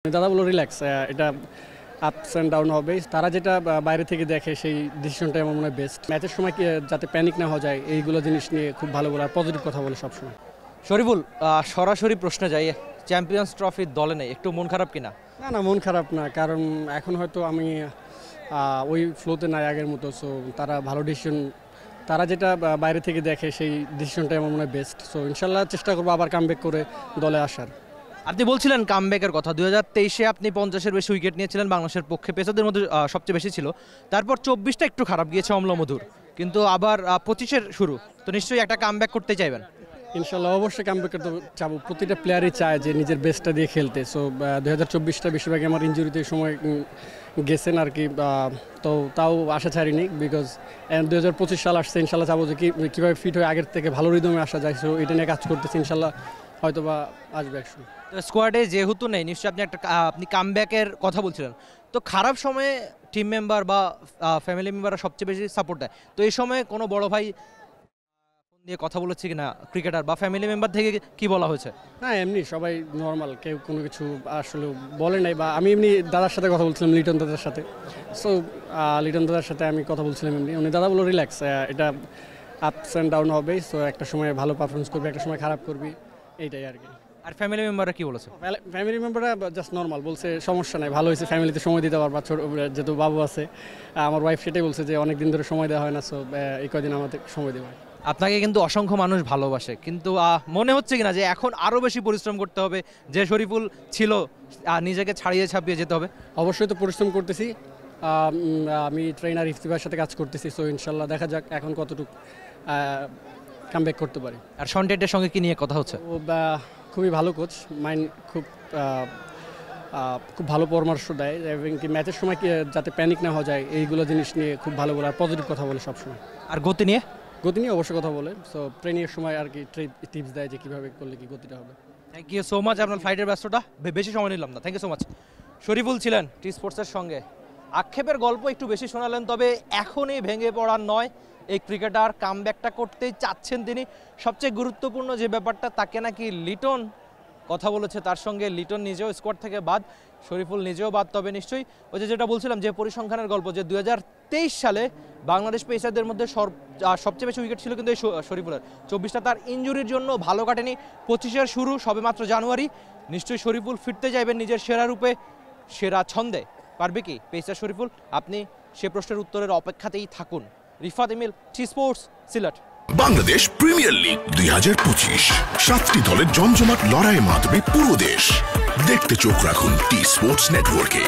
দাদা বলো রিল্যাক্স, এটা আপস অ্যান্ড ডাউন হবে। তারা যেটা বাইরে থেকে দেখে সেই ডিসিশনটাই আমার মনে হয় বেস্ট। ম্যাচের সময় যাতে প্যানিক না হওয়া যায় এইগুলো জিনিস নিয়ে খুব ভালো বলে আর পজিটিভ কথা বলে সবসময়। শরীফুল, সরাসরি প্রশ্নে যাই, চ্যাম্পিয়ন্স ট্রফির দলে নেই, একটু মন খারাপ কিনা? না মন খারাপ না, কারণ এখন হয়তো আমি ওই ফ্লোতে নাই আগের মতো। সো তারা ভালো ডিসিশন, তারা যেটা বাইরে থেকে দেখে সেই ডিসিশনটাই আমার মনে হয় বেস্ট। সো ইনশাল্লাহ চেষ্টা করবো আবার কামব্যাক করে দলে আসার। আপনি বলছিলেন কামব্যাকের কথা, 2023-এ আপনি 50-এর বেশি উইকেট নিয়েছিলেন বাংলাদেশের পক্ষে, পেসারদের মধ্যে সবচেয়ে বেশি ছিল। তারপর 24টা একটু খারাপ গিয়েছে অম্লমধুর, কিন্তু আবার 25-এর শুরু, তো নিশ্চয়ই একটা কামব্যাক করতে চাইবেন। ইনশাল্লাহ অবশ্যই কামব্যাক করতে চাবো। প্রতিটা প্লেয়ারই চায় যে নিজের বেস্টটা দিয়ে খেলতে। সো 2024টা বেশিরভাগ আমার ইনজুরিতে সময় গেছেন আর কি, তো তাও আশা ছাড়িনি। বিকজ 2025 সাল আসছে, ইনশাল্লাহ চাবো যে কীভাবে ফিট হয়ে আগের থেকে ভালো রিদমে আসা যায়। সো এটা নিয়ে কাজ করতেছি, ইনশাল্লাহ হয়তো বা আসবে একশো। স্কোয়াডে যেহেতু নেই, নিশ্চয়ই আপনি কামব্যাকের কথা বলছিলেন, তো খারাপ সময়ে টিম মেম্বার বা ফ্যামিলি মেম্বাররা সবচেয়ে বেশি সাপোর্ট দেয়। তো এই সময় কোনো বড় ভাই ফোন দিয়ে কথা বলেছে কিনা, ক্রিকেটার বা ফ্যামিলি মেম্বার থেকে কি বলা হয়েছে? না এমনি সবাই নর্মাল, কেউ কোনো কিছু আসলে বলে নাই। বা আমি এমনি দাদার সাথে কথা বলছিলাম, লিটন দাদার সাথে। সো লিটন দাদার সাথে আমি কথা বলছিলাম এমনি, উনি দাদা বলো রিল্যাক্স, এটা আপস অ্যান্ড ডাউন হবে। সো একটা সময় ভালো পারফরমেন্স করবি, একটা সময় খারাপ করবি, এইটাই আর কি। আর ফ্যামিলি মেম্বাররা কি বলেছে? ফ্যামিলি মেম্বাররা জাস্ট নর্মাল বলছে, সমস্যা নাই, ভালো হয়েছে, ফ্যামিলিতে সময় দিতে পারবা। ছোট যেহেতু বাবু আছে, আমার ওয়াইফ সেটাই বলছে যে অনেক দিন ধরে সময় দেওয়া হয় না। সো এই কদিন আমাদের সময় দেওয়া হয়। আপনাকে কিন্তু অসংখ্য মানুষ ভালোবাসে, কিন্তু মনে হচ্ছে কিনা যে এখন আরও বেশি পরিশ্রম করতে হবে, যে শরীফুল ছিল নিজেকে ছাড়িয়ে ছাপিয়ে যেতে হবে? অবশ্যই তো পরিশ্রম করতেছি, আমি ট্রেনার ইফতিবার সাথে কাজ করতেছি। সো ইনশাল্লাহ দেখা যাক এখন কতটুকু কামব্যাক করতে পারি। আর সন্টেটের সঙ্গে কি নিয়ে কথা হচ্ছে? ও খুবই ভালো কোচ, মাইন্ড খুব ভালো পরামর্শ দেয়, এবং কি ম্যাচের সময় যাতে প্যানিক না হওয়া যায় এইগুলো জিনিস নিয়ে খুব ভালো বলে আর পজিটিভ কথা বলে সবসময়। আর গতি নিয়ে অবশ্যই কথা বলে। সো ট্রেনিংয়ের সময় আর কি টিপস দেয় যে কীভাবে করলে কি গতিটা হবে। Thank you so much. আপনার ফ্লাইটের ব্যস্ততা, বেশি সময় নিলাম না, thank you so much. Shariful ছিলেন টি স্পোর্টসের সঙ্গে। আক্ষেপের গল্প একটু বেশি শোনালেন, তবে এখনই ভেঙে পড়ার নয়। এই ক্রিকেটার কামব্যাকটা করতেই চাচ্ছেন তিনি। সবচেয়ে গুরুত্বপূর্ণ যে ব্যাপারটা, তাকে নাকি লিটন কথা বলেছে, তার সঙ্গে লিটন নিজেও স্কোয়াড থেকে বাদ, শরীফুল নিজেও বাদ। তবে নিশ্চয়ই ওই যেটা বলছিলাম, যে পরিসংখ্যানের গল্প, যে 2023 সালে বাংলাদেশ পেসারদের মধ্যে সবচেয়ে বেশি উইকেট ছিল কিন্তু এই শরীফুলের, 24টা তার ইনজুরির জন্য ভালো কাটেনি। 25-এর শুরু সবে মাত্র জানুয়ারি, নিশ্চয়ই শরীফুল ফিরতে যাবেন নিজের সেরা রূপে, সেরা ছন্দে। পারবে কি পেসার শরীফুল? আপনি সে প্রশ্নের উত্তরের অপেক্ষাতেই থাকুন। Rifat Emil, T Sports, Sylhet. Bangladesh Premier League 2025, 7টি দলের জমজমাট লড়াইয়ে মাতবে পুরো দেশ। দেখতে চোখ রাখুন টি স্পোর্টস নেটওয়ার্কে।